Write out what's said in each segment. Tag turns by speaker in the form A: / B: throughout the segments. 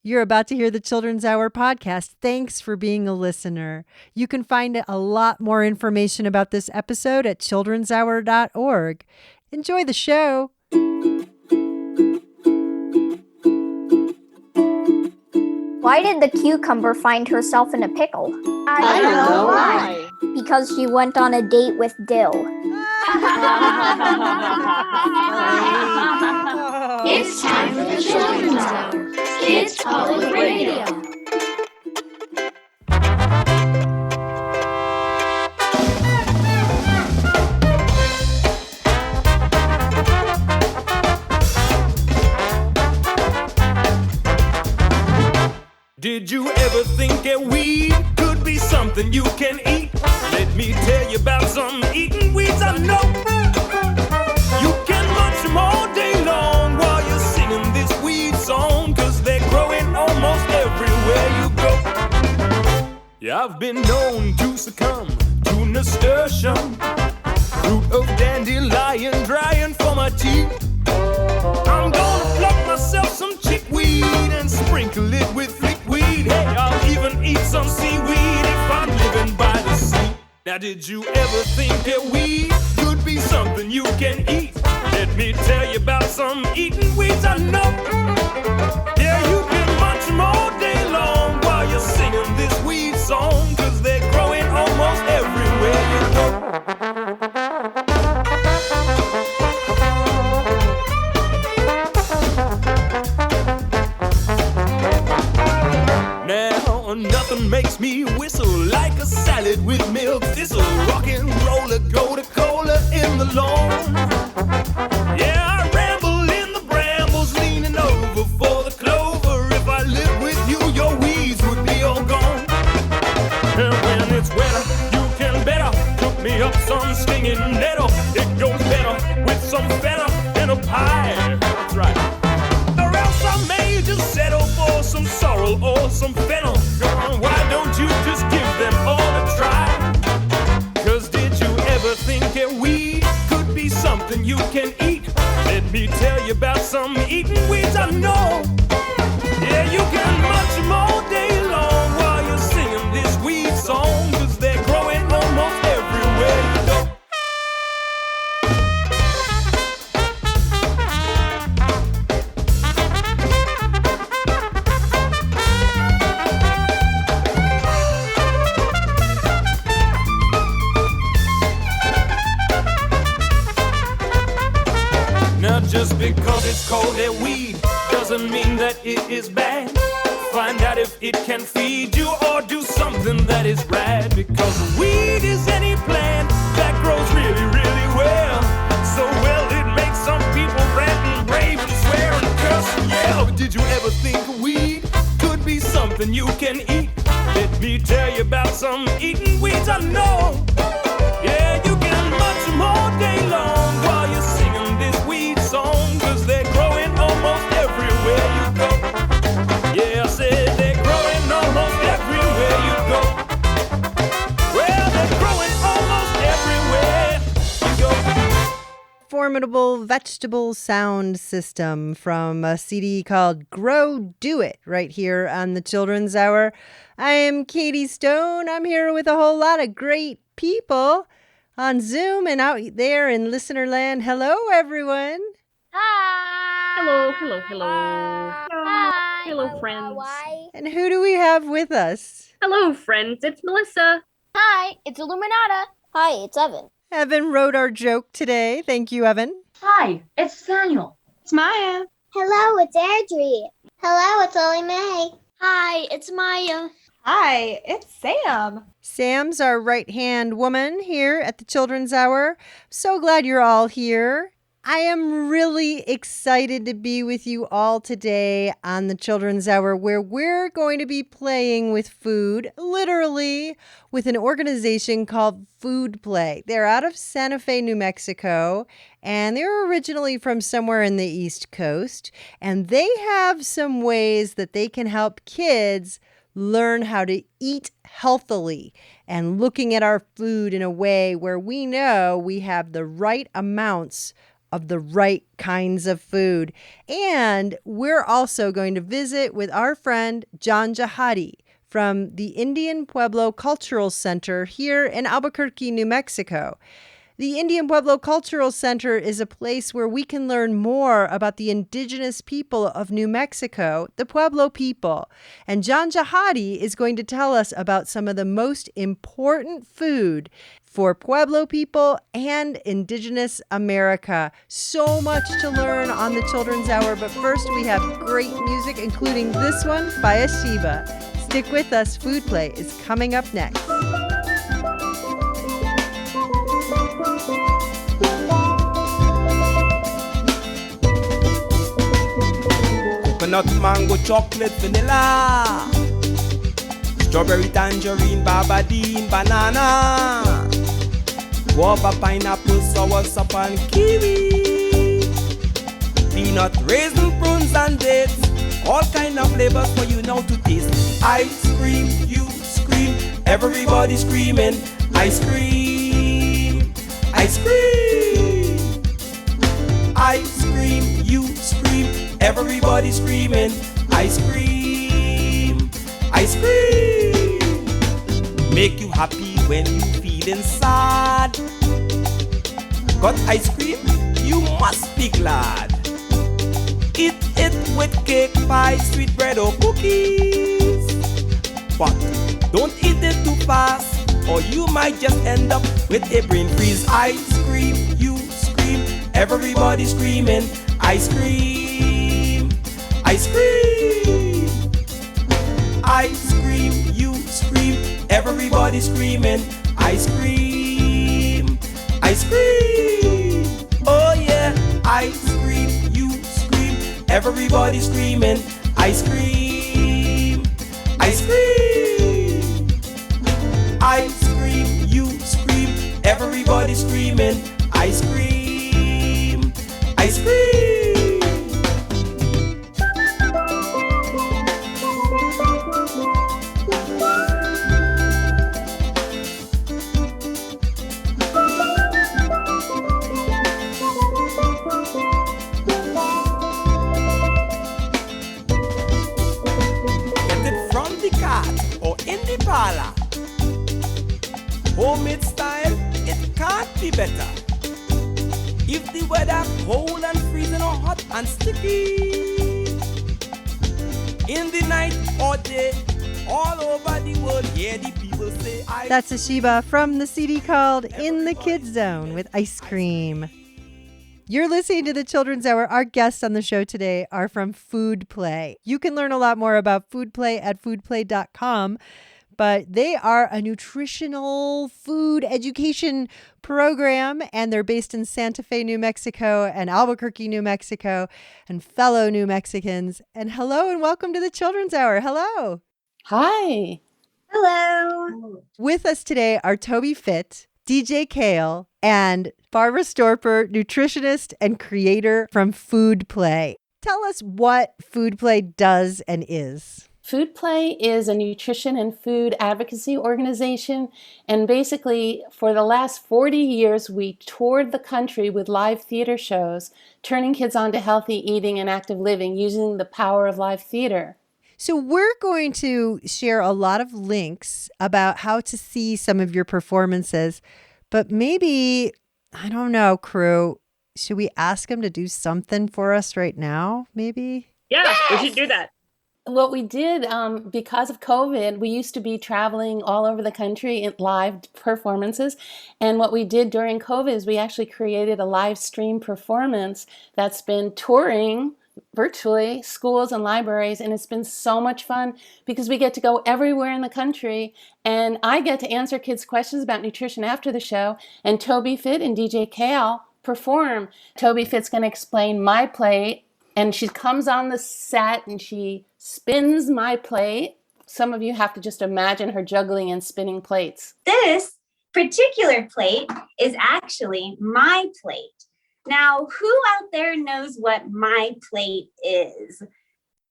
A: You're about to hear the Children's Hour podcast. Thanks for being a listener. You can find a lot more information about this episode at childrenshour.org. Enjoy the show.
B: Why did the cucumber find herself in a pickle?
C: I don't know why.
B: Because she went on a date with Dill.
C: It's time for the Children's Hour. Kids Public Radio.
D: Did you ever think that weed could be something you can eat? Let me tell you about some eating weeds I know. You can munch them all day long while you're singing this weed song, 'cause they're growing almost everywhere you go. Yeah, I've been known to succumb to nasturtium, root of dandelion drying for my teeth. I'm gonna pluck myself some chickweed and sprinkle it with flickweed. Hey, I'll even eat some seaweed if I'm living by the sea. Now, did you ever think that weed could be something you can eat? Let me tell you about some eating weeds I know. Yeah, you can munch them all day long while you're singing this weed song, 'cause they're growing almost everywhere you go. Nothing makes me whistle like a salad with milk thistle. Rock and roller, go to cola in the lawn. Yeah, I ramble in the brambles, leaning over for the clover. If I lived with you, your weeds would be all gone. And when it's wetter, you can better cook me up some stinging nettle. It goes better with some feta in a pie. That's right. Or else I may just settle for some sorrel or some fennel. Why don't you just give them all a try? 'Cause did you ever think that weed could be something you can eat? Let me tell you about some eating weeds I know. Yeah, you can munch them all day long while you're singing this weed song, 'cause they're growing almost everywhere you go. Just because it's called a weed doesn't mean that it is bad. Find out if it can feed you or do something that is rad. Because weed is any plant that grows really, really well. So well it makes some people rant and rave and swear and curse and yell. But did you ever think weed could be something you can eat? Let me tell you about some eating weeds I know. Yeah, you can munch them all day long while you're singing this weed song, 'cause they're growing almost everywhere you go. Yeah, I said they're growing almost everywhere you go. Well, they're growing almost everywhere you go.
A: Formidable vegetable sound system from a CD called Grow Do It right here on the Children's Hour. I am Katie Stone. I'm here with a whole lot of great people on Zoom and out there in listener land. Hello, everyone.
E: Hi.
F: Hello, hello, hello.
E: Hi.
F: Hello, friends.
A: And who do we have with us?
F: Hello, friends. It's Melissa.
E: Hi, it's Illuminata.
B: Hi, it's Evan.
A: Evan wrote our joke today. Thank you, Evan.
G: Hi, it's Daniel.
H: It's Maya.
I: Hello, it's Adri. Hello, it's Lily Mae.
E: Hi, it's Maya.
H: Hi, it's Sam.
A: Sam's our right-hand woman here at the Children's Hour. So glad you're all here. I am really excited to be with you all today on the Children's Hour, where we're going to be playing with food, literally with an organization called FoodPlay. They're out of Santa Fe, New Mexico, and they're originally from somewhere in the East Coast, and they have some ways that they can help kids learn how to eat healthily and looking at our food in a way where we know we have the right amounts of the right kinds of food. And we're also going to visit with our friend John Jahadi from the Indian Pueblo Cultural Center here in Albuquerque, New Mexico. The Indian Pueblo Cultural Center is a place where we can learn more about the indigenous people of New Mexico, the Pueblo people. And John Jahadi is going to tell us about some of the most important food for Pueblo people and indigenous America. So much to learn on the Children's Hour, but first we have great music, including this one by Ashiba. Stick with us, Food Play is coming up next.
D: Coconut, mango, chocolate, vanilla, strawberry, tangerine, barbadine, banana, guava, pineapple, soursop, and kiwi, peanut, raisin, prunes, and dates. All kind of flavors for you now to taste. Ice cream, you scream, everybody screaming. Ice cream, ice cream, ice cream, you scream, everybody screaming. Ice cream, ice cream, make you happy when you feeling sad. Got ice cream, you must be glad. Eat it with cake, pie, sweet bread or cookies. But don't eat it too fast, or you might just end up with a brain freeze. Ice cream, you scream, everybody screaming. Ice cream, ice cream, ice cream, you scream, everybody screaming. Ice cream, ice cream, oh yeah. Ice cream, you scream, everybody screaming. Ice cream, ice cream, ice cream, you scream, everybody screaming. Ice cream, ice cream. Or in the parlor, homemade style, it can't be better. If the weather cold and freezing or hot and sticky, in the night or day, all over the world, yeah, the people say
A: That's Ashiba from the CD called In the Kids Zone with Ice Cream. You're listening to the Children's Hour. Our guests on the show today are from FoodPlay. You can learn a lot more about FoodPlay at foodplay.com, but they are a nutritional food education program, and they're based in Santa Fe, New Mexico, and Albuquerque, New Mexico, and fellow New Mexicans. And hello and welcome to the Children's Hour. Hello.
J: Hi.
I: Hello.
A: With us today are Toby Fitt, DJ Kale, and Barbara Storper, nutritionist and creator from FoodPlay. Tell us what FoodPlay does and is.
J: FoodPlay is a nutrition and food advocacy organization, and basically for the last 40 years we toured the country with live theater shows, turning kids on to healthy eating and active living using the power of live theater.
A: So we're going to share a lot of links about how to see some of your performances, but maybe, I don't know, crew, should we ask them to do something for us right now, maybe?
F: Yeah,
B: Yes!
F: we should do that.
J: What we did, because of COVID, we used to be traveling all over the country in live performances. And what we did during COVID is we actually created a live stream performance that's been touring virtually schools and libraries, and it's been so much fun because we get to go everywhere in the country, and I get to answer kids' questions about nutrition after the show, and Toby Fitt and DJ Kale perform. Toby Fitt's going to explain my plate, and she comes on the set and she spins my plate. Some of you have to just imagine her juggling and spinning plates.
K: This particular plate is actually my plate. Now, who out there knows what my plate is?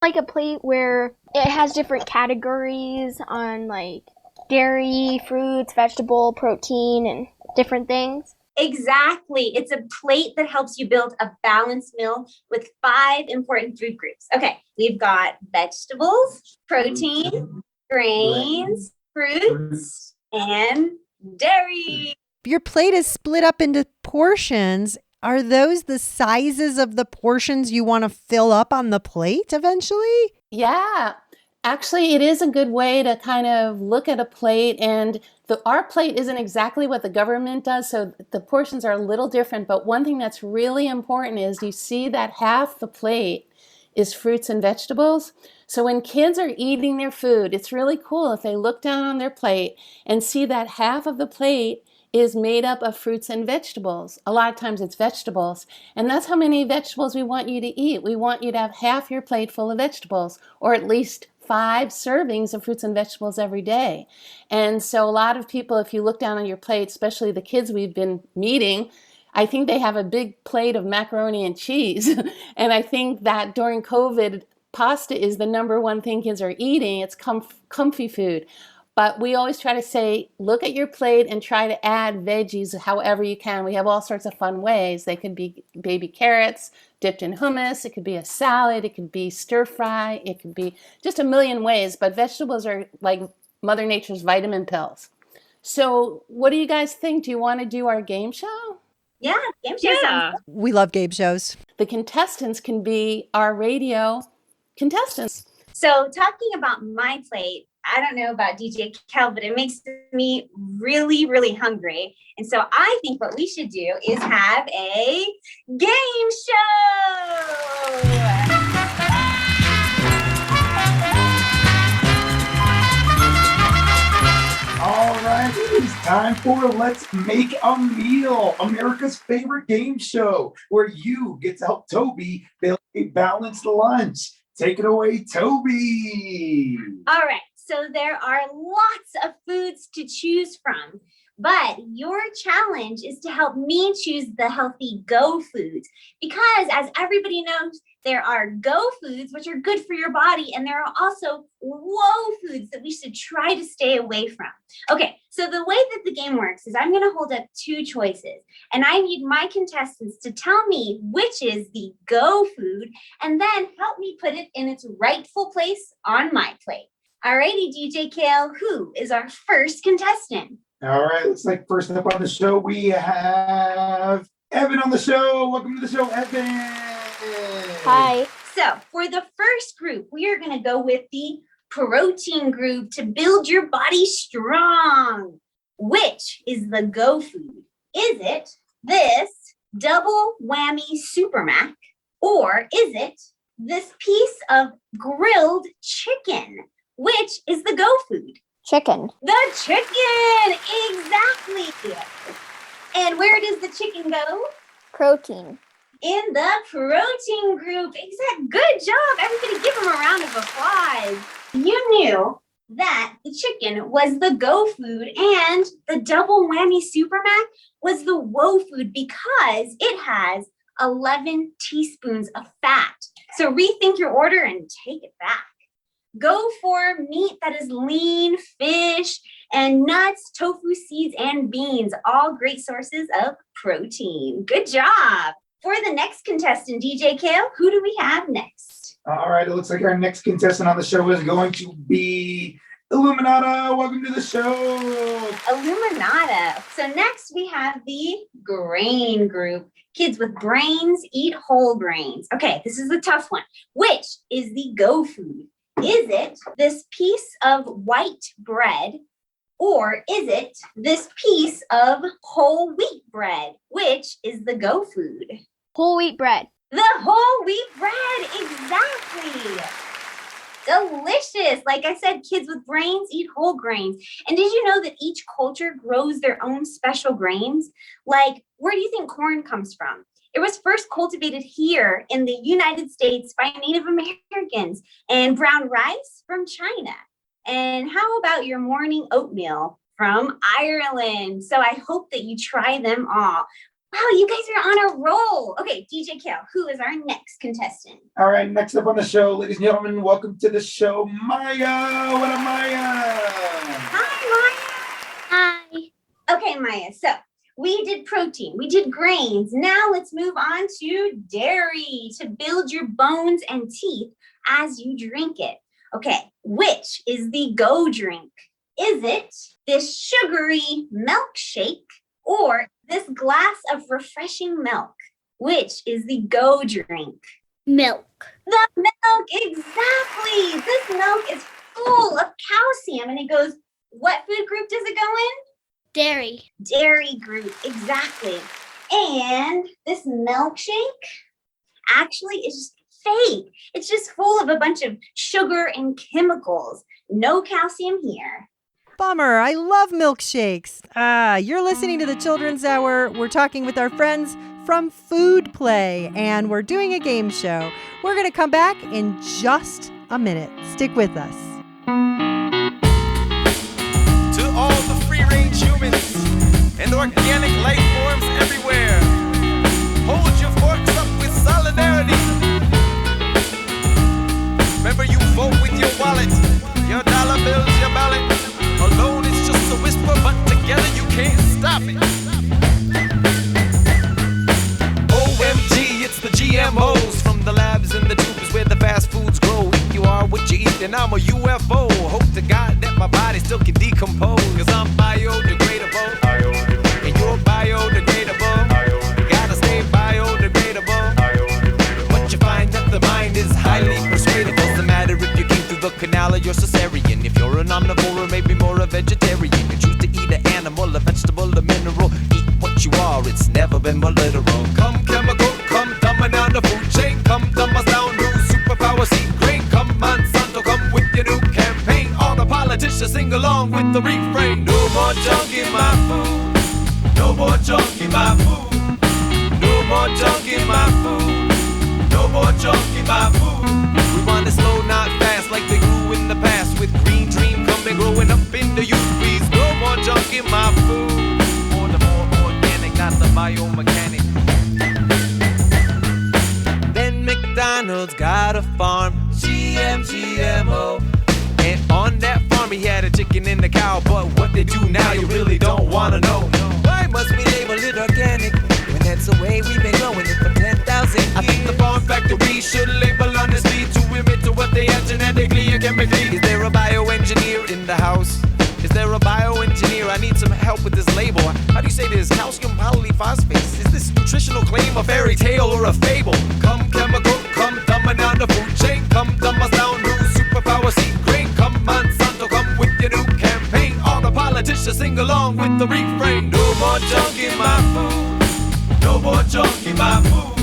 E: Like a plate where it has different categories on like dairy, fruits, vegetable, protein, and different things.
K: Exactly. It's a plate that helps you build a balanced meal with 5 important food groups. Okay, we've got vegetables, protein, grains, fruits, and dairy.
A: Your plate is split up into portions. Are those the sizes of the portions you want to fill up on the plate eventually?
J: Yeah, actually, it is a good way to kind of look at a plate. And our plate isn't exactly what the government does, so the portions are a little different. But one thing that's really important is you see that half the plate is fruits and vegetables. So when kids are eating their food, it's really cool if they look down on their plate and see that half of the plate is made up of fruits and vegetables. A lot of times it's vegetables. And that's how many vegetables we want you to eat. We want you to have half your plate full of vegetables, or at least 5 servings of fruits and vegetables every day. And so a lot of people, if you look down on your plate, especially the kids we've been meeting, I think they have a big plate of macaroni and cheese. And I think that during COVID, pasta is the number one thing kids are eating. It's comfy food. But we always try to say, look at your plate and try to add veggies however you can. We have all sorts of fun ways. They could be baby carrots dipped in hummus. It could be a salad. It could be stir fry. It could be just a million ways. But vegetables are like Mother Nature's vitamin pills. So what do you guys think? Do you want to do our game show?
K: Yeah, game show.
F: Yeah.
A: We love game shows.
J: The contestants can be our radio contestants.
K: So talking about my plate, I don't know about DJ Kel, but it makes me really, really hungry. And so I think what we should do is have a game show.
L: All right, it's time for Let's Make a Meal, America's favorite game show, where you get to help Toby build a balanced lunch. Take it away, Toby.
K: All right, so there are lots of foods to choose from, but your challenge is to help me choose the healthy go foods, because as everybody knows, there are go foods, which are good for your body, and there are also whoa foods that we should try to stay away from. Okay, so the way that the game works is I'm going to hold up 2 choices, and I need my contestants to tell me which is the go food, and then help me put it in its rightful place on my plate. Alrighty, DJ Kale, who is our first contestant?
L: All right, looks like first up on the show, we have Evan on the show. Welcome to the show, Evan.
B: Hi.
K: So for the first group, we are going to go with the protein group to build your body strong. Which is the go food? Is it this double whammy super mac, or is it this piece of grilled chicken? Which is the go food?
B: Chicken.
K: The chicken! Exactly! And where does the chicken go?
B: Protein.
K: In the protein group. Exact. Good job. Everybody give them a round of applause. You knew that the chicken was the go food and the double whammy super mac was the whoa food because it has 11 teaspoons of fat. So rethink your order and take it back. Go for meat that is lean, fish, and nuts, tofu, seeds, and beans. All great sources of protein. Good job. For the next contestant, DJ Kale, who do we have next?
L: All right, it looks like our next contestant on the show is going to be Illuminata. Welcome to the show.
K: Illuminata. So next we have the grain group. Kids with brains eat whole grains. Okay, this is a tough one. Which is the go food? Is it this piece of white bread, or is it this piece of whole wheat bread? Which is the go food?
E: Whole wheat bread.
K: The whole wheat bread, exactly. Delicious. Like I said, kids with brains eat whole grains. And did you know that each culture grows their own special grains? Like, where do you think corn comes from? It was first cultivated here in the United States by Native Americans, and brown rice from China. And how about your morning oatmeal from Ireland? So I hope that you try them all. Wow, you guys are on a roll. Okay, DJ Kale, who is our next contestant?
L: All right, next up on the show, ladies and gentlemen, welcome to the show, Maya. What up, Maya?
K: Hi, Maya.
E: Hi.
K: Okay, Maya. So We did protein, we did grains. Now let's move on to dairy to build your bones and teeth as you drink it. Okay, which is the go drink? Is it this sugary milkshake or this glass of refreshing milk? Which is the go drink?
E: Milk.
K: The milk, exactly. This milk is full of calcium and it goes, what food group does it go in?
E: Dairy.
K: Dairy group, exactly. And this milkshake actually is just fake. It's just full of a bunch of sugar and chemicals. No calcium here.
A: Bummer. I love milkshakes. You're listening to the Children's Hour. We're talking with our friends from FoodPlay, and we're doing a game show. We're going to come back in just a minute. Stick with us.
D: To all the free-range humans and organic life forms everywhere, hold your forks up with solidarity. Remember, you vote with your wallet, your dollar bills, your ballot. Alone it's just a whisper, but together you can't stop it. OMG, it's the GMOs from the labs and the tubes where the fast foods grow. If you are what you eat, then I'm a UFO. Hope to God that my body still can decompose, cause I'm biodegradable. And you're biodegradable. You gotta stay biodegradable. But you find that the mind is highly persuaded. Doesn't matter if you came through the canal or you're cesarean. If you're an omnivore or maybe more a vegetarian, you choose to eat an animal, a vegetable, a mineral. Eat what you are, it's never been more literal. Come chemical, come dumbing down the food chain. Come dumb us down, new superpower seed grain. Come Monsanto, come with your new campaign. All the politicians sing along with the refrain. No more junk in my food. No more junk in my food. No more junk in my food. No more junk in my food. We want it slow, not fast, like they grew in the past. With green dream coming, growing up in the youth. Please, no more junk in my food. Or the more organic, not the biomechanic. Then McDonald's got a farm, GMO. And on that farm he had a chicken and a cow. But what they do now you really don't wanna know. Why must we label it organic when that's the way we've been growing it for 10,000 years? I think the farm factory should label honestly to admit to what they have genetically and chemically. Is there a bioengineer in the house? Is there a bioengineer? I need some help with this label. How do you say this? Calcium polyphosphates? Is this nutritional claim a fairy tale or a fable? Come chemical, come dumbing down the food chain. Come dumb us down, new superpower seed grain. Come Monsanto, come with your new campaign. All the politicians sing along with the refrain. No more junk in my food. No more junk in my food.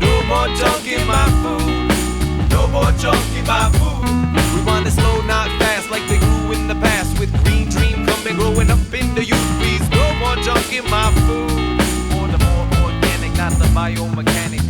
D: No more junk in my food. No more junk in my food. We want it slow, not fast, like they grew in the past. With green dream coming, growing up in the youth. Please, no more junk in my food. Or the more organic, not the biomechanic.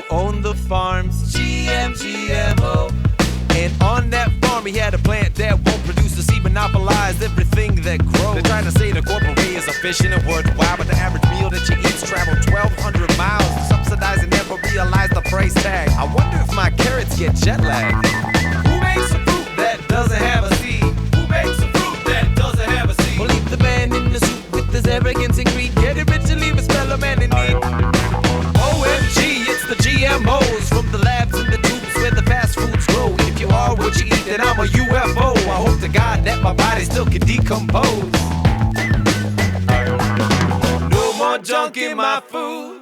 D: Own the farms, GMO. And on that farm he had a plant that won't produce us. He monopolized everything that grows. They're trying to say the corporate way is efficient and worthwhile, but the average meal that you eat's travel 1,200 miles to subsidize and never realize the price tag. I wonder if my carrots get jet lagged. Who makes a fruit that doesn't have a seed? Who makes a fruit that doesn't have a seed? Well, leave the man in the soup with his arrogance and greed. Get it rich and leave his fellow man in need. OMG, it's the GMOs from the labs and the tubes where the fast foods grow. If you are what you eat, then I'm a UFO. I hope to God that my body still can decompose. No more junk in my food.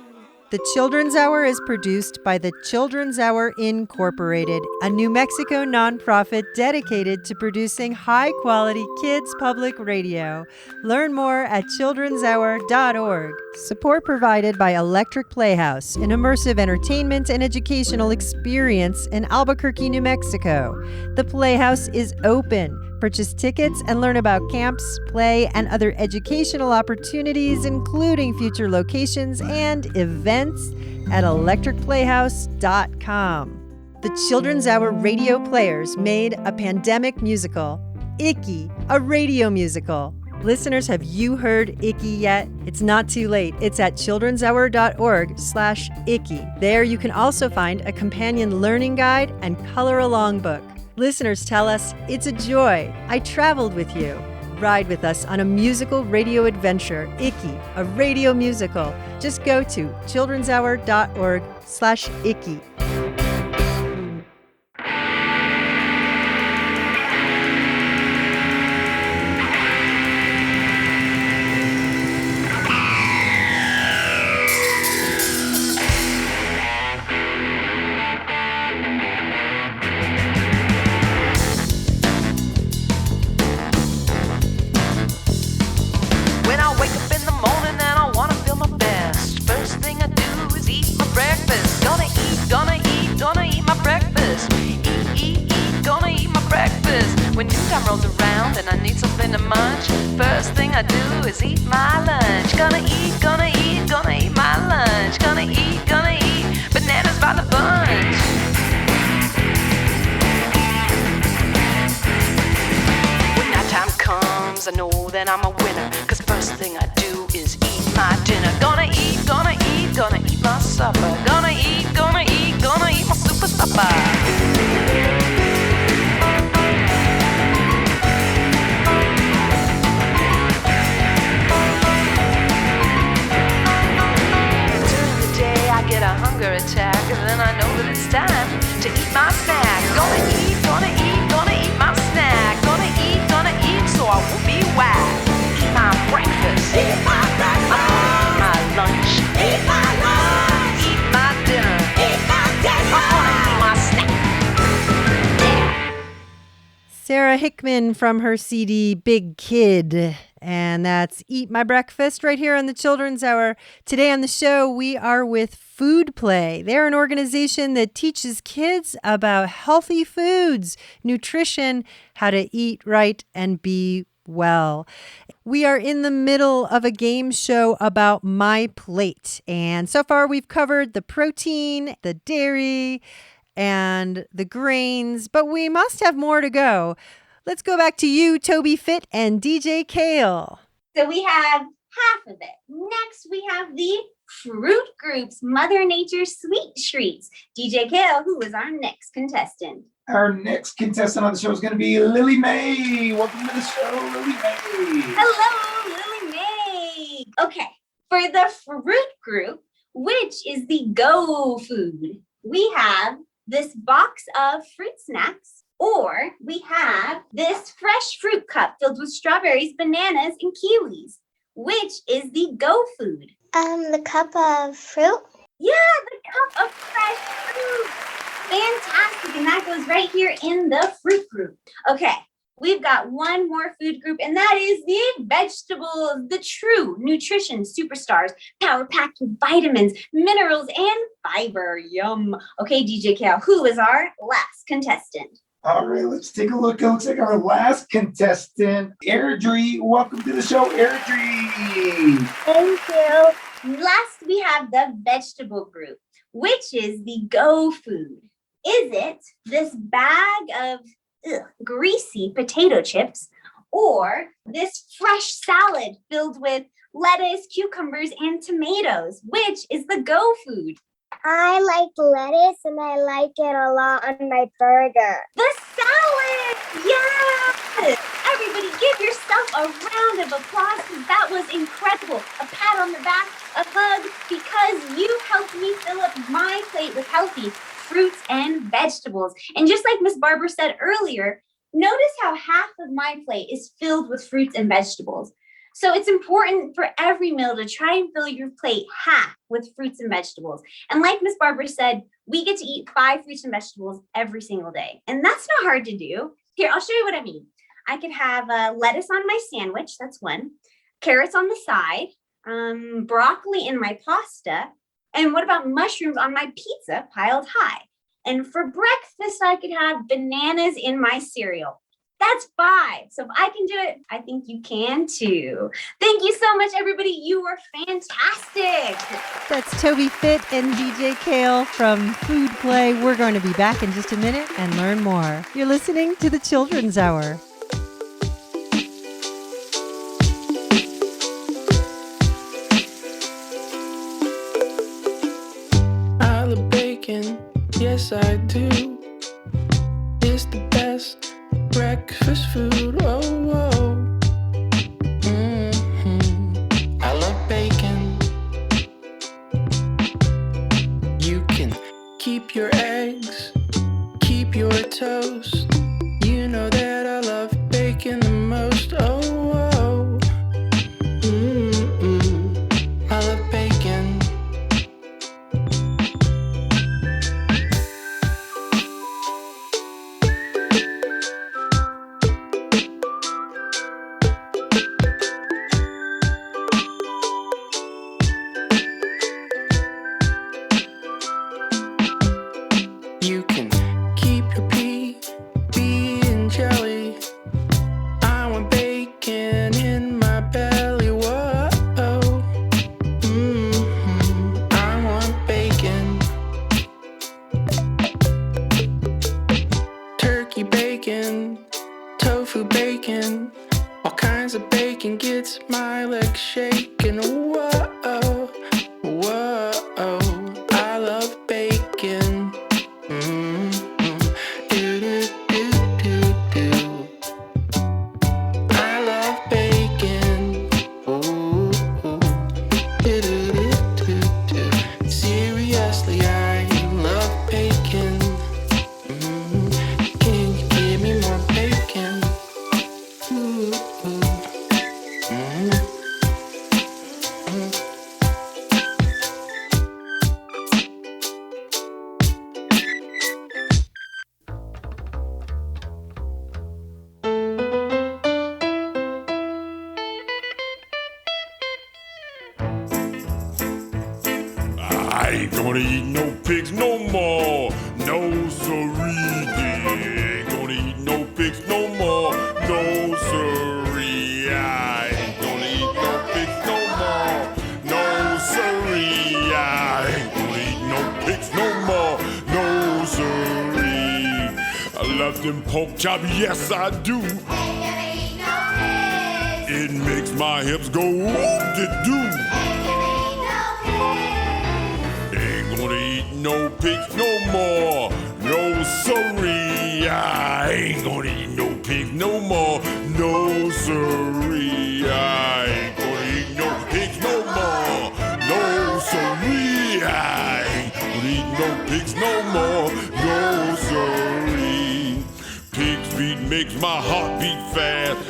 A: The Children's Hour is produced by the Children's Hour Incorporated, a New Mexico nonprofit dedicated to producing high-quality kids public radio. Learn more at childrenshour.org. Support provided by Electric Playhouse, an immersive entertainment and educational experience in Albuquerque, New Mexico. The Playhouse is open. Purchase tickets and learn about camps, play, and other educational opportunities, including future locations and events at electricplayhouse.com. The Children's Hour radio players made a pandemic musical, Icky, a radio musical. Listeners, have you heard Icky yet? It's not too late. It's at childrenshour.org/icky. There you can also find a companion learning guide and color along book. Listeners tell us, it's a joy. I traveled with you. Ride with us on a musical radio adventure, Icky, a radio musical. Just go to childrenshour.org/icky.
M: When noontime rolls around and I need something to munch, first thing I do is eat my lunch. Gonna eat my lunch. Gonna eat bananas by the bunch. When night time comes, I know that I'm a winner, 'cause first thing I do is eat my dinner. Gonna eat my supper. Gonna eat my super supper. Get a hunger attack, and then I know that it's time to eat my snack. Gonna eat my snack. Gonna eat so I won't be whack. Eat my breakfast. Eat my breakfast. My lunch. Eat my lunch. Eat my dinner. Eat my dinner. I'm gonna eat my snack. Yeah.
A: Sarah Hickman from her CD Big Kid. And that's Eat My Breakfast right here on the Children's Hour. Today on the show, we are with FoodPlay. They're an organization that teaches kids about healthy foods, nutrition, how to eat right, and be well. We are in the middle of a game show about My Plate. And so far, we've covered the protein, the dairy, and the grains, but we must have more to go. Let's go back to you, Toby Fit and DJ Kale.
K: So we have half of it. Next, we have the fruit groups, Mother Nature's Sweet Treats. DJ Kale, who is our next contestant?
L: Our next contestant on the show is going to be Lily Mae. Welcome to the show, Lily Mae.
K: Hello, Lily Mae. Okay, for the fruit group, which is the go food, we have this box of fruit snacks. Or we have this fresh fruit cup filled with strawberries, bananas, and kiwis. Which is the go food?
I: The cup of fruit?
K: Yeah, the cup of fresh fruit. Fantastic. And that goes right here in the fruit group. Okay, we've got one more food group, and that is the vegetables, the true nutrition superstars, power-packed with vitamins, minerals, and fiber. Yum. Okay, DJ Kale, who is our last contestant?
L: All right, let's take a look. It looks like our last contestant, Airdrie. Welcome to the show, Airdrie.
I: Thank you.
K: Last, we have the vegetable group, which is the go food. Is it this bag of greasy potato chips, or this fresh salad filled with lettuce, cucumbers, and tomatoes? Which is the go food?
I: I like lettuce, and I like it a lot on my burger.
K: The salad! Yes! Everybody give yourself a round of applause, because that was incredible. A pat on the back, a hug, because you helped me fill up my plate with healthy fruits and vegetables. And just like Miss Barbara said earlier, notice how half of my plate is filled with fruits and vegetables. So it's important for every meal to try and fill your plate half with fruits and vegetables. And like Miss Barbara said, we get to eat 5 fruits and vegetables every single day. And that's not hard to do. Here, I'll show you what I mean. I could have lettuce on my sandwich, that's one. Carrots on the side, broccoli in my pasta. And what about mushrooms on my pizza piled high? And for breakfast, I could have bananas in my cereal. That's 5. So if I can do it, I think you can too. Thank you so much, everybody. You were fantastic.
A: That's Toby Fit and DJ Kale from FoodPlay. We're going to be back in just a minute and learn more. You're listening to the Children's Hour.
N: kinds of bacon gets my legs shaking. Whoa, whoa, I love bacon. Do-do-do-do-do. I love bacon. Ooh, do-do-do-do-do. Seriously, I love bacon. Can you give me more bacon? Ooh,
D: I ain't gonna eat no pigs no more. No siree. Ain't gonna eat no pigs no more. No siree. I ain't gonna eat no pigs no more. No siree. I ain't gonna eat no pigs no more. No siree. I love them pork chops, yes I do. It makes my hips go whoop-de-doo. Ain't gonna eat no pigs no more. No siree. I ain't gonna eat no pigs no more. No siree. I ain't gonna eat no pigs no more. No siree. I ain't gonna eat no pigs no more. No siree. Pig's feet makes my heart beat fast.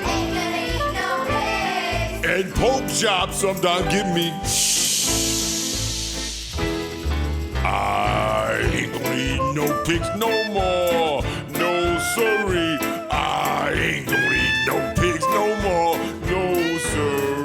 D: And pork chops sometimes give me I ain't gonna eat no pigs no more. No siree. I ain't gonna eat no pigs no more. No siree.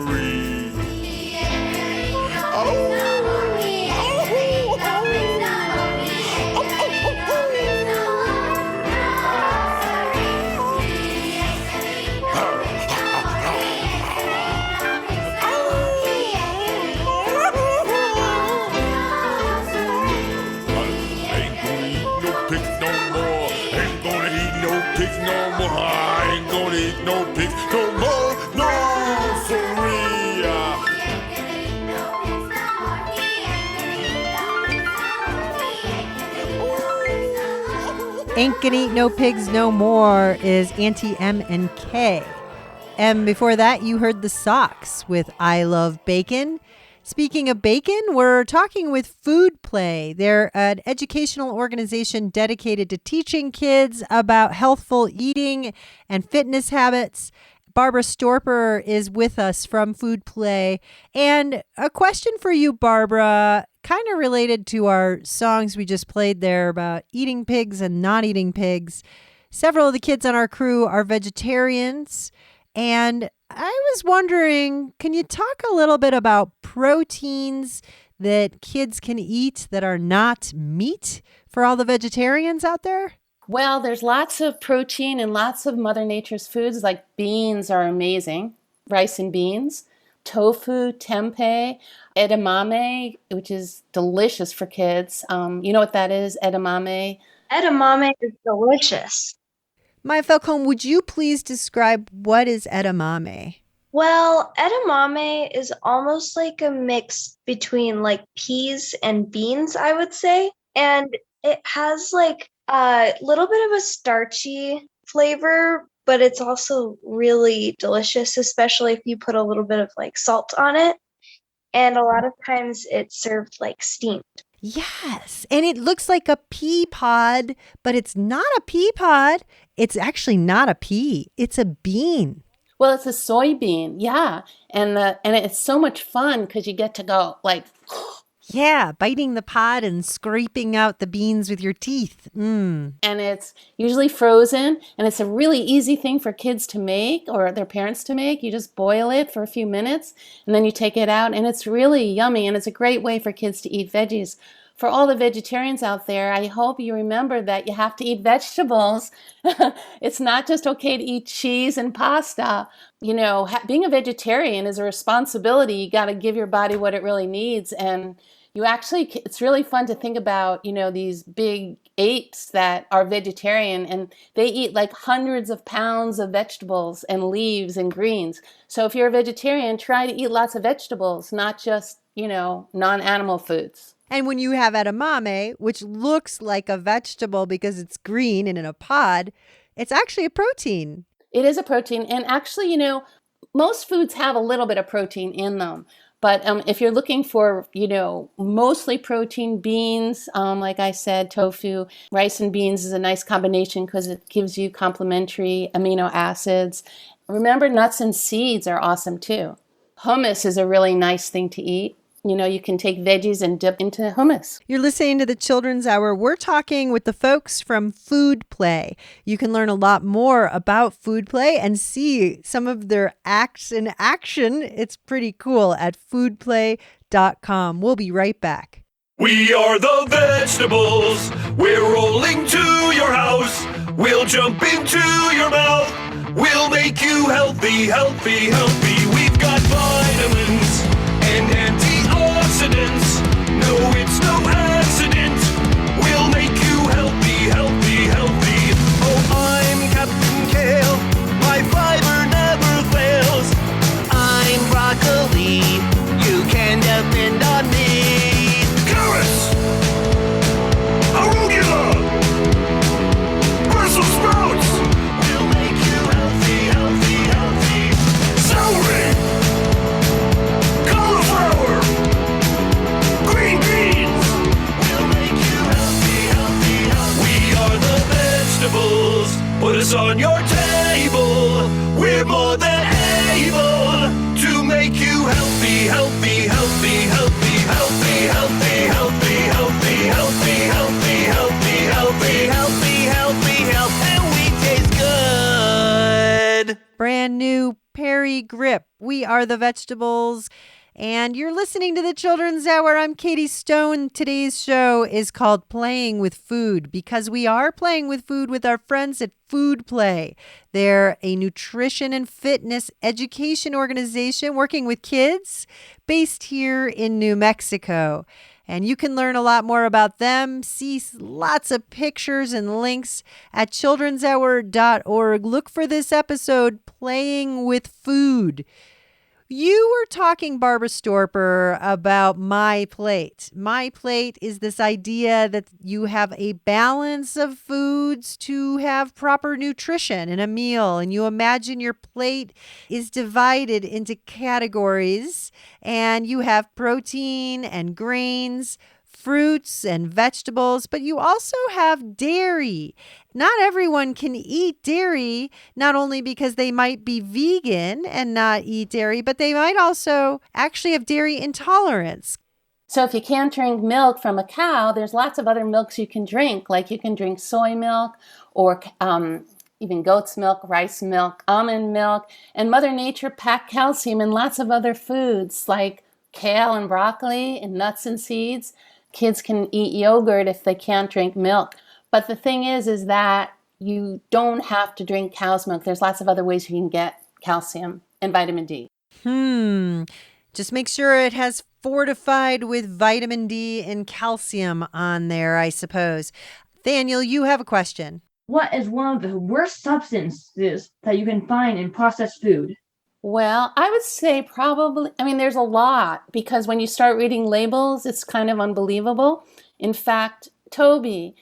D: Pigs no more. I ain't gonna eat no pigs no more. No siree.
A: Ain't gonna eat no pigs no more is Auntie M and K. And before that, you heard the Socks with I Love Bacon. Speaking of bacon, we're talking with FoodPlay. They're an educational organization dedicated to teaching kids about healthful eating and fitness habits. Barbara Storper is with us from FoodPlay. And a question for you, Barbara, kind of related to our songs we just played there about eating pigs and not eating pigs. Several of the kids on our crew are vegetarians. And I was wondering, can you talk a little bit about proteins that kids can eat that are not meat for all the vegetarians out there?
J: Well, there's lots of protein and lots of Mother Nature's foods, like beans are amazing, rice and beans, tofu, tempeh, edamame, which is delicious for kids. You know what that is, edamame?
H: Edamame is delicious.
A: Maya Falcone, would you please describe what is edamame?
H: Well, edamame is almost like a mix between like peas and beans, I would say. And it has like a little bit of a starchy flavor, but it's also really delicious, especially if you put a little bit of like salt on it. And a lot of times it's served like steamed.
A: Yes, and it looks like a pea pod, but it's not a pea pod. It's actually not a pea. It's a bean.
J: Well, it's a soybean, yeah. And it's so much fun because you get to go like...
A: Yeah, biting the pod and scraping out the beans with your teeth.
J: And it's usually frozen, and it's a really easy thing for kids to make or their parents to make. You just boil it for a few minutes, and then you take it out, and it's really yummy, and it's a great way for kids to eat veggies. For all the vegetarians out there, I hope you remember that you have to eat vegetables. It's not just okay to eat cheese and pasta. You know, being a vegetarian is a responsibility. You got to give your body what it really needs, and you actually, it's really fun to think about, you know, these big apes that are vegetarian, and they eat like hundreds of pounds of vegetables and leaves and greens. So if you're a vegetarian, try to eat lots of vegetables, not just, non-animal foods.
A: And when you have edamame, which looks like a vegetable because it's green and in a pod, it's actually a protein.
J: It is a protein. And actually, most foods have a little bit of protein in them. But if you're looking for, mostly protein, beans, like I said, tofu, rice and beans is a nice combination because it gives you complementary amino acids. Remember, nuts and seeds are awesome too. Hummus is a really nice thing to eat. You can take veggies and dip into hummus.
A: You're listening to the Children's Hour. We're talking with the folks from FoodPlay. You can learn a lot more about FoodPlay and see some of their acts in action. It's pretty cool at foodplay.com. We'll be right back.
D: We are the vegetables. We're rolling to your house. We'll jump into your mouth. We'll make you healthy, healthy, healthy. We've got vitamins and antioxidants. No, it's no accident. We'll make you healthy, healthy, healthy. Oh, I'm Captain Kale. My fiber never fails. I'm broccoli. You can depend on me. Carrots, arugula, Brussels sprouts. We'll make you healthy, healthy, healthy. Celery, cauliflower, green beans. We'll make you healthy, healthy, healthy. We are the vegetables. Put us on your table. We're more than able to make you healthy, healthy, healthy, healthy, healthy, healthy, healthy, healthy, healthy, healthy, healthy, healthy, healthy, healthy, healthy, and we taste good.
A: Brand new Perry Grip. We are the vegetables. And you're listening to the Children's Hour. I'm Katie Stone. Today's show is called Playing with Food because we are playing with food with our friends at FoodPlay. They're a nutrition and fitness education organization working with kids based here in New Mexico. And you can learn a lot more about them, see lots of pictures and links at childrenshour.org. Look for this episode, Playing with Food. You were talking, Barbara Storper, about My Plate. My Plate is this idea that you have a balance of foods to have proper nutrition in a meal. And you imagine your plate is divided into categories and you have protein and grains, fruits and vegetables, but you also have dairy. Not everyone can eat dairy, not only because they might be vegan and not eat dairy, but they might also actually have dairy intolerance.
J: So if you can't drink milk from a cow, there's lots of other milks you can drink, like you can drink soy milk or even goat's milk, rice milk, almond milk, and Mother Nature packed calcium in lots of other foods like kale and broccoli and nuts and seeds. Kids can eat yogurt if they can't drink milk. But the thing is that you don't have to drink cow's milk. There's lots of other ways you can get calcium and vitamin D.
A: Just make sure it has fortified with vitamin D and calcium on there, I suppose. Daniel, you have a question.
G: What is one of the worst substances that you can find in processed food?
J: Well, I would say probably, there's a lot because when you start reading labels, it's kind of unbelievable. In fact, Toby,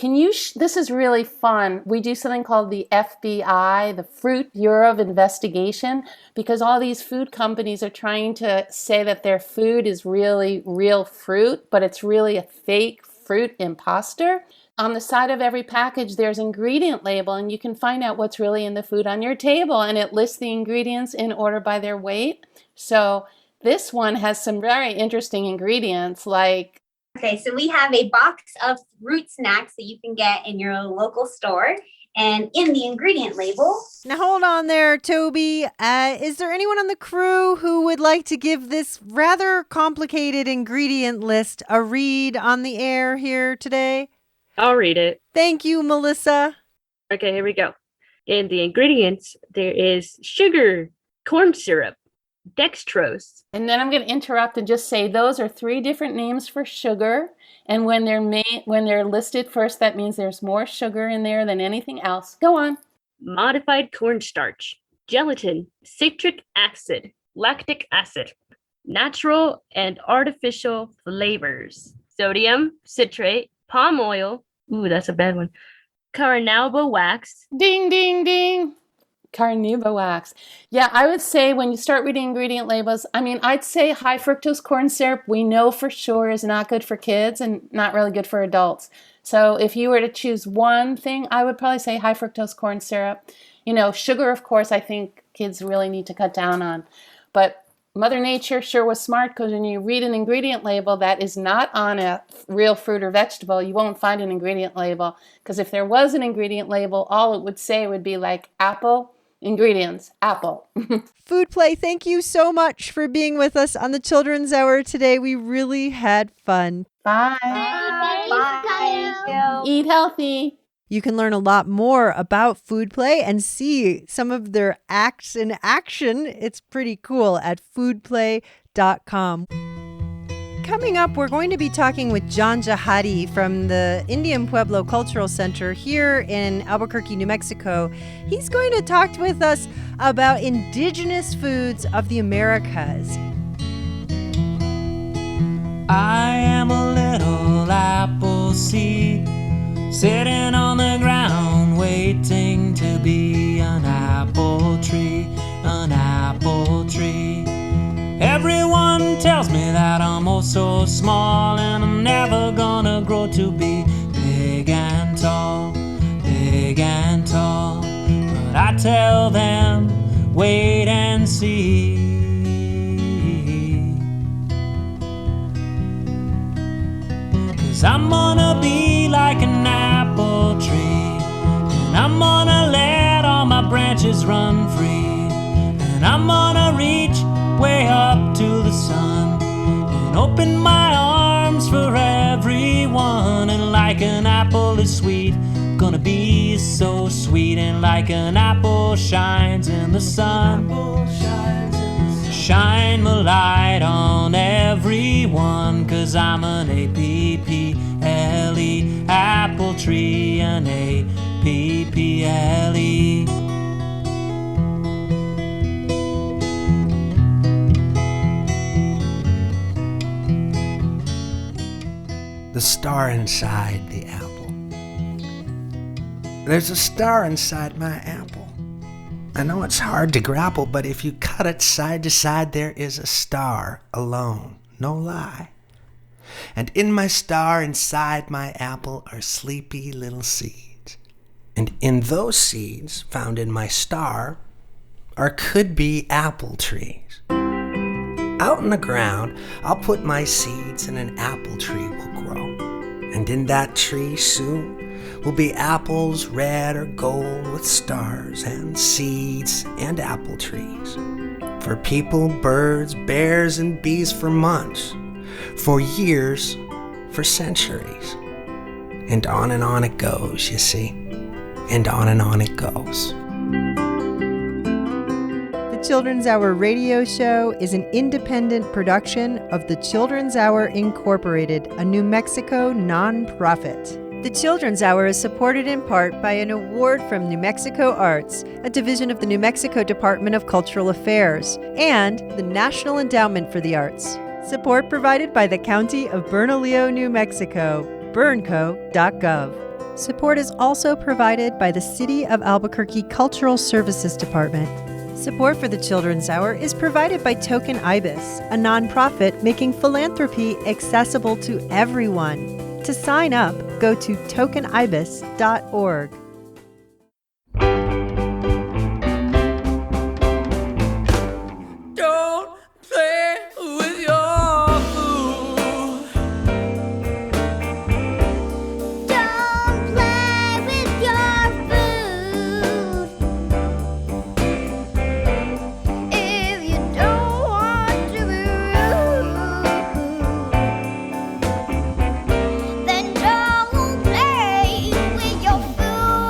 J: this is really fun. We do something called the FBI, the Fruit Bureau of Investigation, because all these food companies are trying to say that their food is really real fruit, but it's really a fake fruit imposter. On the side of every package, there's an ingredient label, and you can find out what's really in the food on your table, and it lists the ingredients in order by their weight. So this one has some very interesting ingredients like...
K: Okay, so we have a box of fruit snacks that you can get in your local store. And in the ingredient label...
A: Now hold on there, Toby. Is there anyone on the crew who would like to give this rather complicated ingredient list a read on the air here today?
F: I'll read it.
A: Thank you, Melissa.
F: Okay, here we go. In the ingredients, there is sugar, corn syrup, Dextrose.
J: And then I'm going to interrupt and just say those are 3 different names for sugar. And when they're listed first, that means there's more sugar in there than anything else. Go on.
F: Modified cornstarch. Gelatin. Citric acid. Lactic acid. Natural and artificial flavors. Sodium citrate. Palm oil. Ooh, that's a bad one. Carnauba wax.
J: Ding, ding, ding. Carnauba wax. Yeah, I would say when you start reading ingredient labels, I'd say high fructose corn syrup, we know for sure is not good for kids and not really good for adults. So if you were to choose one thing, I would probably say high fructose corn syrup. Sugar, of course, I think kids really need to cut down on. But Mother Nature sure was smart, because when you read an ingredient label that is not on a real fruit or vegetable, you won't find an ingredient label. Because if there was an ingredient label, all it would say would be like apple, ingredients, apple.
A: FoodPlay, thank you so much for being with us on the Children's Hour today. We really had fun.
J: Bye.
B: Bye.
J: Eat healthy.
A: You can learn a lot more about FoodPlay and see some of their acts in action. It's pretty cool at foodplay.com. Coming up, we're going to be talking with John Jahadi from the Indian Pueblo Cultural Center here in Albuquerque, New Mexico. He's going to talk with us about indigenous foods of the Americas.
D: I am a little apple seed, sitting on the ground, waiting to be an apple tree, an apple tree. Everyone tells me that I'm oh so small, and I'm never gonna grow to be big and tall, big and tall. But I tell them, wait and see. 'Cause I'm gonna be like an apple tree, and I'm gonna let all my branches run free, and I'm gonna reach way up to the sun and open my arms for everyone. And like an apple is sweet, gonna be so sweet, and like an apple shines in the sun, shine my light on everyone. 'Cause I'm an A-P-P-L-E, apple tree, an A-P-P-L-E.
O: The star inside the apple. There's a star inside my apple. I know it's hard to grapple, but if you cut it side to side, there is a star alone, no lie. And in my star inside my apple are sleepy little seeds. And in those seeds, found in my star, are could-be apple trees. Out in the ground, I'll put my seeds and an apple tree will grow. And in that tree soon will be apples red or gold with stars and seeds and apple trees. For people, birds, bears, and bees for months, for years, for centuries. And on it goes, you see. And on it goes.
A: The Children's Hour radio show is an independent production of the Children's Hour Incorporated, a New Mexico nonprofit. The Children's Hour is supported in part by an award from New Mexico Arts, a division of the New Mexico Department of Cultural Affairs, and the National Endowment for the Arts. Support provided by the County of Bernalillo, New Mexico, bernco.gov. Support is also provided by the City of Albuquerque Cultural Services Department. Support for the Children's Hour is provided by Token Ibis, a nonprofit making philanthropy accessible to everyone. To sign up, go to tokenibis.org.
D: Don't play with your food.
C: Don't play with your food. If you don't want to be rude, then don't play with your food.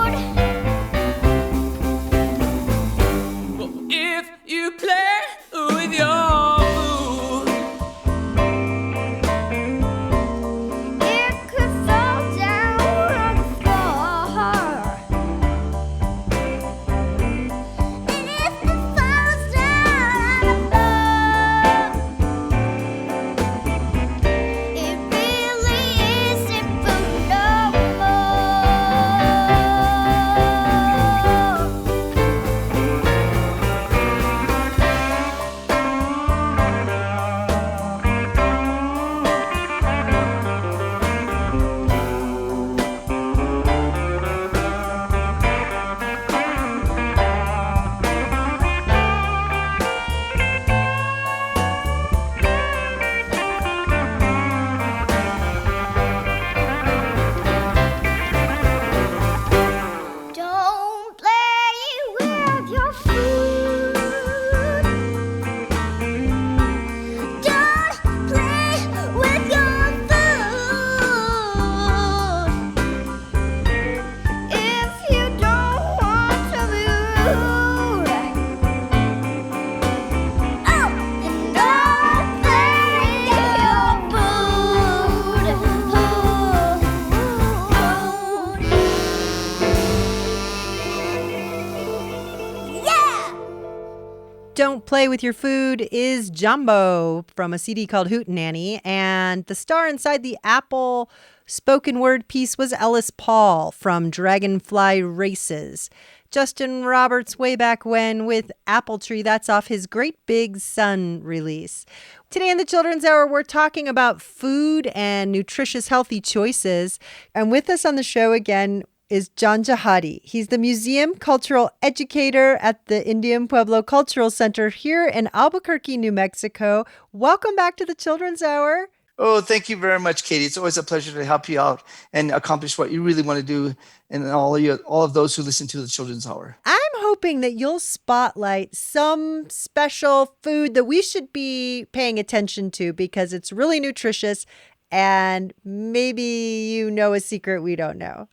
A: Don't Play With Your Food is Jumbo from a CD called Hootenanny. And the star inside the Apple spoken word piece was Ellis Paul from Dragonfly Races. Justin Roberts way back when with Apple Tree. That's off his Great Big Sun release. Today in the Children's Hour, we're talking about food and nutritious, healthy choices. And with us on the show again is John Jahadi. He's the museum cultural educator at the Indian Pueblo Cultural Center here in Albuquerque, New Mexico. Welcome back to the Children's Hour.
P: Oh, thank you very much, Katie. It's always a pleasure to help you out and accomplish what you really want to do, and all of those who listen to the Children's Hour.
A: I'm hoping that you'll spotlight some special food that we should be paying attention to because it's really nutritious and maybe you know a secret we don't know.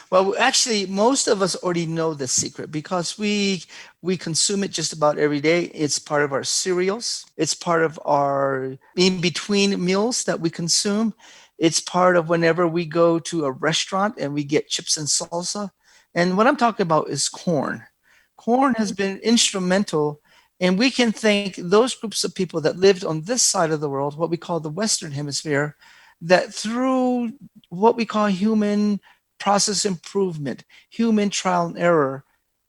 P: Well, actually, most of us already know the secret because we consume it just about every day. It's part of our cereals. It's part of our in-between meals that we consume. It's part of whenever we go to a restaurant and we get chips and salsa. And what I'm talking about is corn. Corn has been instrumental, and we can thank those groups of people that lived on this side of the world, what we call the Western Hemisphere, that through what we call human process improvement, human trial and error,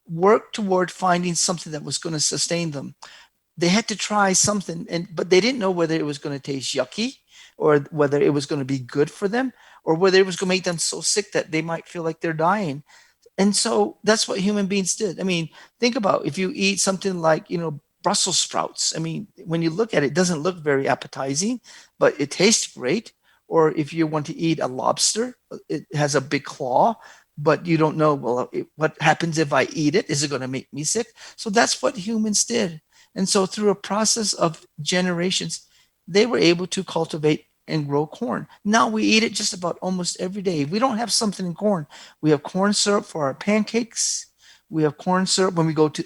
P: work toward finding something that was going to sustain them. They had to try something, but they didn't know whether it was going to taste yucky or whether it was going to be good for them or whether it was going to make them so sick that they might feel like they're dying. And so that's what human beings did. I mean, think about if you eat something like, Brussels sprouts. I mean, when you look at it, it doesn't look very appetizing, but it tastes great. Or if you want to eat a lobster, it has a big claw, but you don't know, what happens if I eat it? Is it going to make me sick? So that's what humans did. And so through a process of generations, they were able to cultivate and grow corn. Now we eat it just about almost every day. We don't have something in corn. We have corn syrup for our pancakes. We have corn syrup when we go to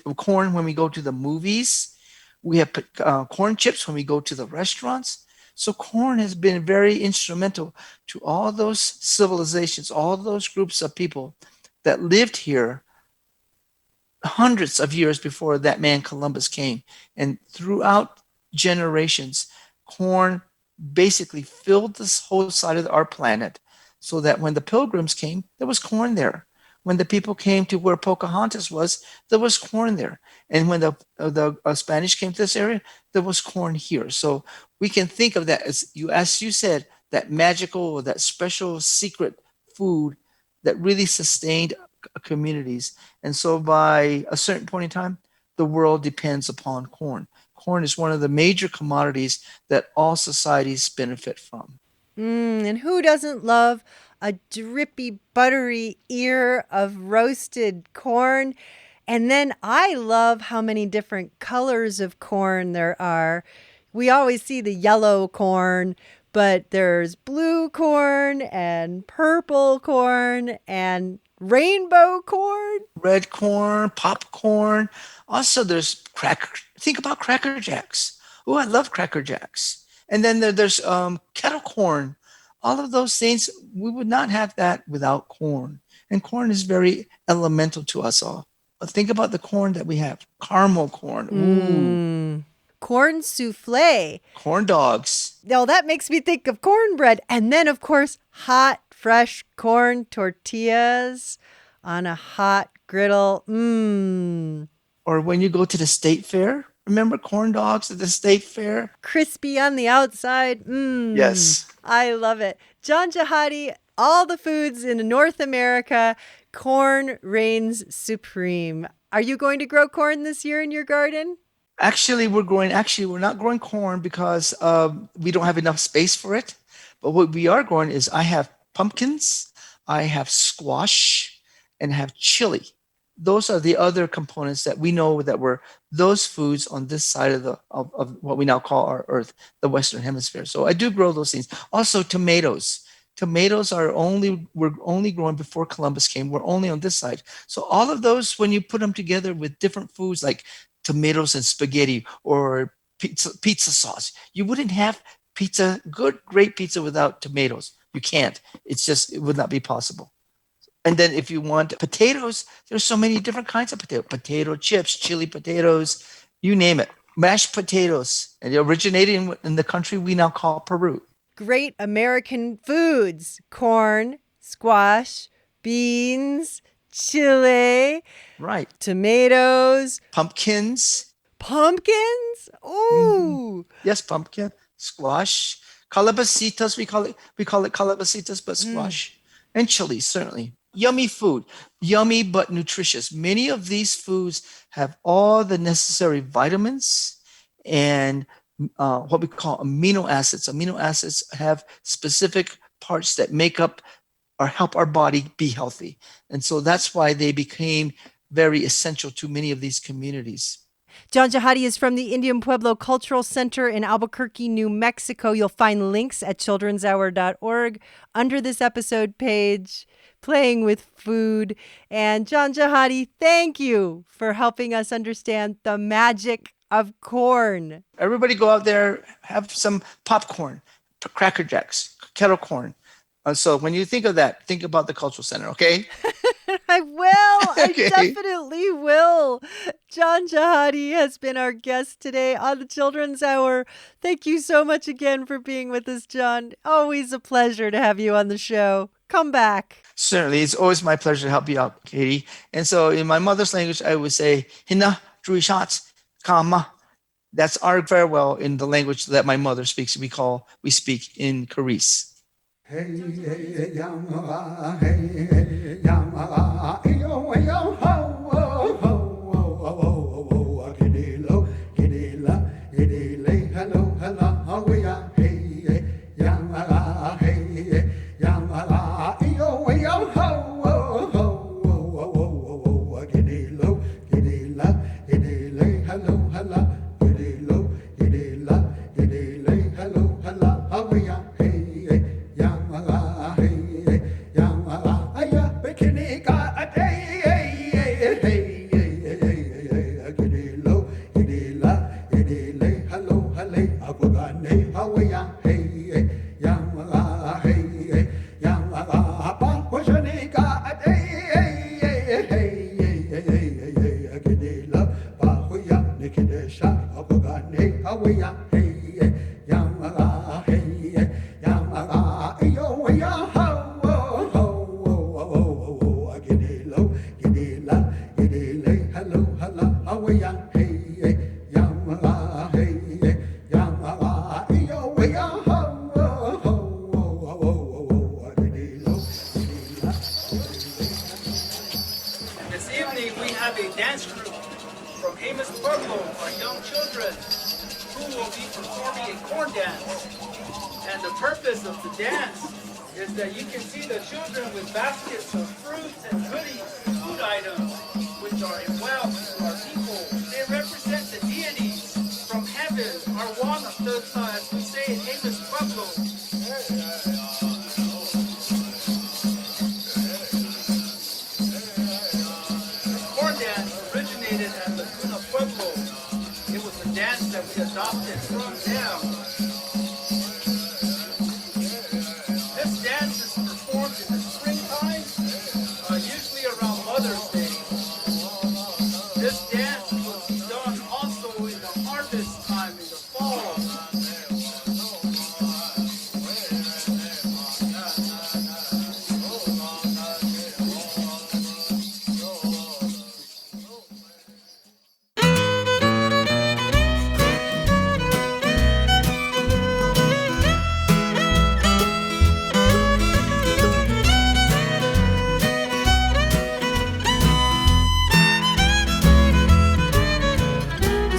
P: the movies. We have corn chips when we go to the restaurants. So corn has been very instrumental to all those civilizations, all those groups of people that lived here hundreds of years before that man Columbus came. And throughout generations, corn basically filled this whole side of our planet so that when the pilgrims came, there was corn there. When the people came to where Pocahontas was, there was corn there. And when the Spanish came to this area, there was corn here. So we can think of that as you said, that magical or that special secret food that really sustained communities. And so by a certain point in time, the world depends upon corn. Corn is one of the major commodities that all societies benefit from.
A: And who doesn't love a drippy, buttery ear of roasted corn? And then I love how many different colors of corn there are. We always see the yellow corn, but there's blue corn and purple corn and rainbow corn.
P: Red corn, popcorn. Also, there's think about Cracker Jacks. Oh, I love Cracker Jacks. And then there's kettle corn. All of those things, we would not have that without corn. And corn is very elemental to us all. But think about the corn that we have. Caramel corn. Ooh.
A: Corn souffle.
P: Corn dogs.
A: Now that makes me think of cornbread. And then, of course, hot, fresh corn tortillas on a hot griddle.
P: Or when you go to the state fair, remember corn dogs at the state fair?
A: Crispy on the outside.
P: Yes.
A: I love it. John Jahadi, all the foods in North America, corn reigns supreme. Are you going to grow corn this year in your garden?
P: Actually, we're not growing corn because we don't have enough space for it. But what we are growing is I have pumpkins, I have squash, and I have chili. Those are the other components that we know that were those foods on this side of what we now call our earth, the Western Hemisphere. So I do grow those things. Also tomatoes. Tomatoes we're only growing before Columbus came. We're only on this side. So all of those, when you put them together with different foods like tomatoes and spaghetti or pizza sauce, you wouldn't have great pizza without tomatoes. You can't. It would not be possible. And then if you want potatoes, there's so many different kinds of potato chips, chili potatoes, You name it. Mashed potatoes. And it originated in the country we now call Peru.
A: Great American foods: corn, squash, beans, chili,
P: right?
A: Tomatoes,
P: pumpkins.
A: Pumpkins? Ooh.
P: Yes, pumpkin, squash, calabacitas. We call it calabacitas, but squash, and chili certainly. Yummy food, yummy but nutritious. Many of these foods have all the necessary vitamins and what we call amino acids. Amino acids have specific parts that make up or help our body be healthy. And so that's why they became very essential to many of these communities.
A: John Jahadi is from the Indian Pueblo Cultural Center in Albuquerque, New Mexico. You'll find links at childrenshour.org under this episode page, Playing with Food. And John Jahadi, thank you for helping us understand the magic of corn.
P: Everybody go out there, have some popcorn, Cracker Jacks, kettle corn. So when you think of that, think about the Cultural Center, okay?
A: I will.
P: Okay.
A: I definitely will. John Jahadi has been our guest today on the Children's Hour. Thank you so much again for being with us, John. Always a pleasure to have you on the show. Come back.
P: Certainly. It's always my pleasure to help you out, Katie. And so in my mother's language, I would say, Hina, Drui Shots, Kama. That's our farewell in the language that my mother speaks. We speak in Karice. Hey, hey, yama, hey, yama, yo, yo, ho, ho, ho, ho, ho, kidilo, kidila, kidile, hello, hello, how we are, hey, yama, hey, yama, yo, yo, ho, ho, ho, ho, kidilo, kidila, kidile, hello, hello, kidilo, kidila, kidile, hello, hello, how we are, hey.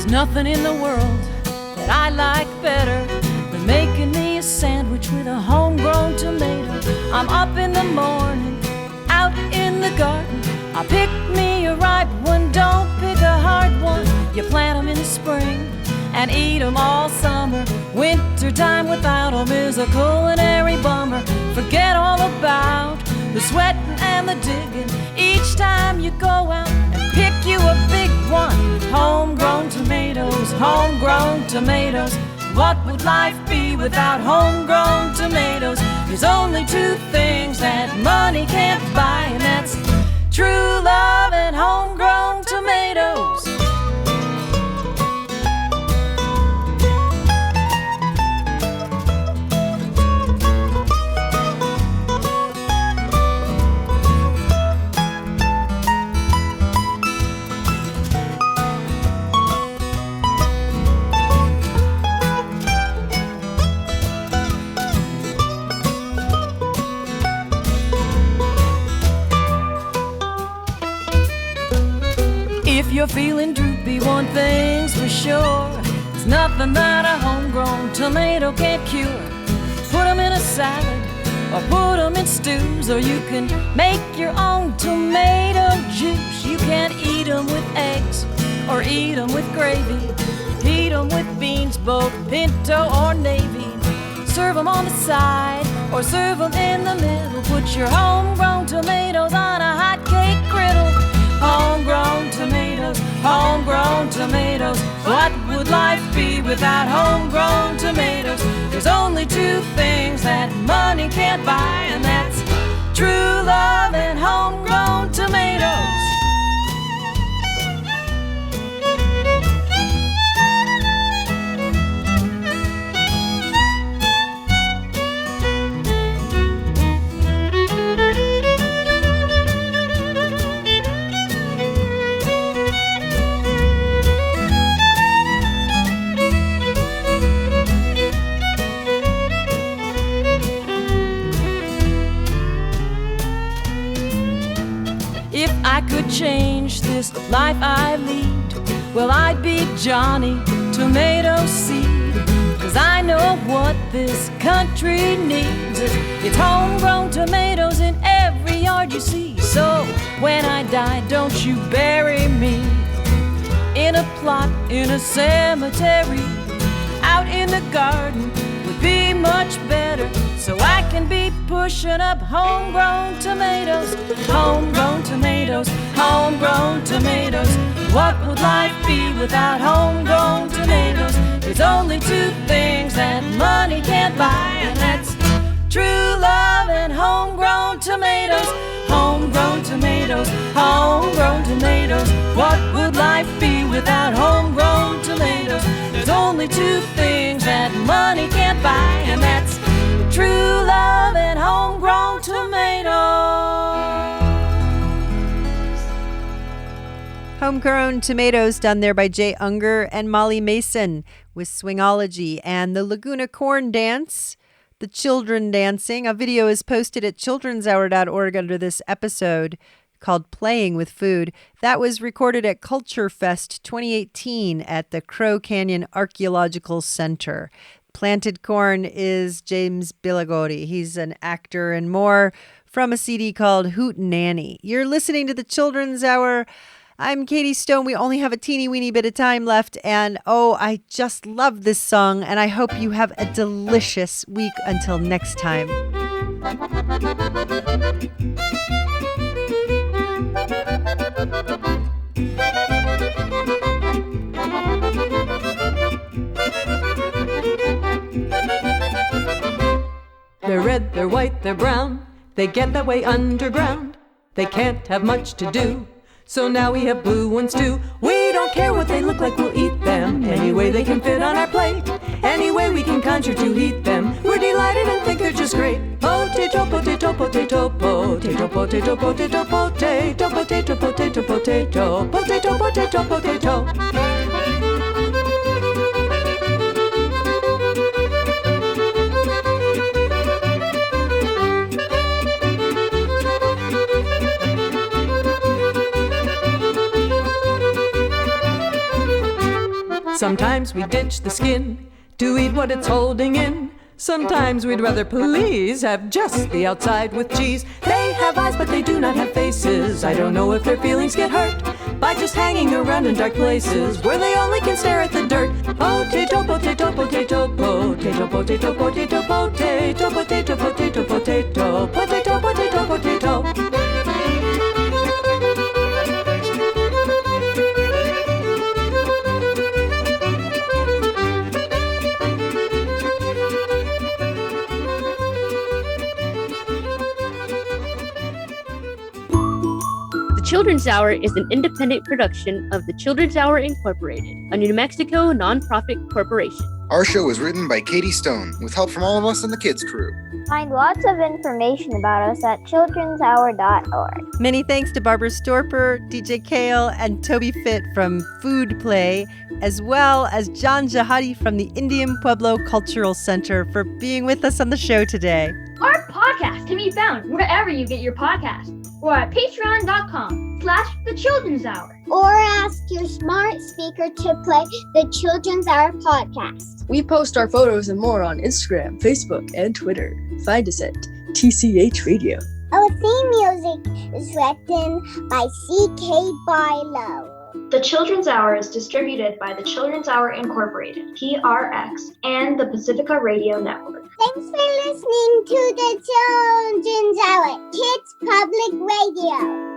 Q: Nothing in the world that I like better than making me a sandwich with a homegrown tomato. I'm up in the morning, out in the garden. I pick me a ripe one, don't pick a hard one. You plant them in the spring and eat them all summer. Wintertime without them is a culinary bummer. Forget all about the sweating and the digging each time you go out and pick you a big one. Homegrown tomatoes, homegrown tomatoes. What would life be without homegrown tomatoes? There's only two things that money can't buy, and that's true love and homegrown tomatoes. thing's for sure. It's nothing that a homegrown tomato can't cure. Put them in a salad or put them in stews, or you can make your own tomato juice. You can eat them with eggs or eat them with gravy. Eat them with beans, both pinto or navy. Serve them on the side or serve them in the middle. Put your homegrown tomatoes on a hot cake griddle. Homegrown tomatoes, homegrown tomatoes. What would life be without homegrown tomatoes? There's only two things that money can't buy, and that's true love and homegrown tomatoes. If I could change this life I lead, well, I'd be Johnny Tomato Seed. 'Cause I know what this country needs. It's homegrown tomatoes in every yard you see. So when I die, don't you bury me in a plot in a cemetery. Out in the garden would be much better, so I can be pushing up homegrown tomatoes. Homegrown tomatoes, homegrown tomatoes. What would life be without homegrown tomatoes? There's only two things that money can't buy, and that's true love and homegrown tomatoes. Homegrown tomatoes, homegrown tomatoes. What would life be without homegrown tomatoes? There's only two things that money can't buy, and that's true love and homegrown tomatoes.
A: Homegrown Tomatoes, done there by Jay Unger and Molly Mason with Swingology and the Laguna Corn Dance, the children dancing. A video is posted at childrenshour.org under this episode called Playing with Food. That was recorded at Culture Fest 2018 at the Crow Canyon Archaeological Center. Planted Corn is James Bilagori. He's an actor and more from a CD called Hootenanny. You're listening to the Children's Hour. I'm Katie Stone. We only have a teeny weeny bit of time left, and oh, I just love this song, and I hope you have a delicious week until next time.
R: They're red, they're white, they're brown. They get that way underground. They can't have much to do, so now we have blue ones too. We don't care what they look like, we'll eat them. Any way they can fit on our plate, any way we can conjure to heat them. We're delighted and think they're just great. Potato, potato, potato, potato, potato, potato, potato, potato, potato, potato, potato, potato, potato. Sometimes we ditch the skin to eat what it's holding in. Sometimes we'd rather please have just the outside with cheese. They have eyes but they do not have faces. I don't know if their feelings get hurt by just hanging around in dark places where they only can stare at the dirt. Potato, potato, potato, potato, potato, potato, potato, potato, potato, potato, potato, potato, potato.
F: Children's Hour is an independent production of the Children's Hour Incorporated, a New Mexico nonprofit corporation.
S: Our show was written by Katie Stone, with help from all of us on the kids crew.
I: Find lots of information about us at childrenshour.org.
A: Many thanks to Barbara Storper, DJ Kale, and Toby Fitt from FoodPlay, as well as John Jahadi from the Indian Pueblo Cultural Center for being with us on the show today.
E: Our podcast can be found wherever you get your podcasts. or at patreon.com/The Children's Hour.
I: Or ask your smart speaker to play the Children's Hour podcast.
T: We post our photos and more on Instagram, Facebook, and Twitter. Find us at TCH Radio.
I: Our theme music is written by C.K. Barlow.
H: The Children's Hour is distributed by the Children's Hour Incorporated, PRX, and the Pacifica Radio Network.
I: Thanks for listening to the Children's Hour, Kids Public Radio.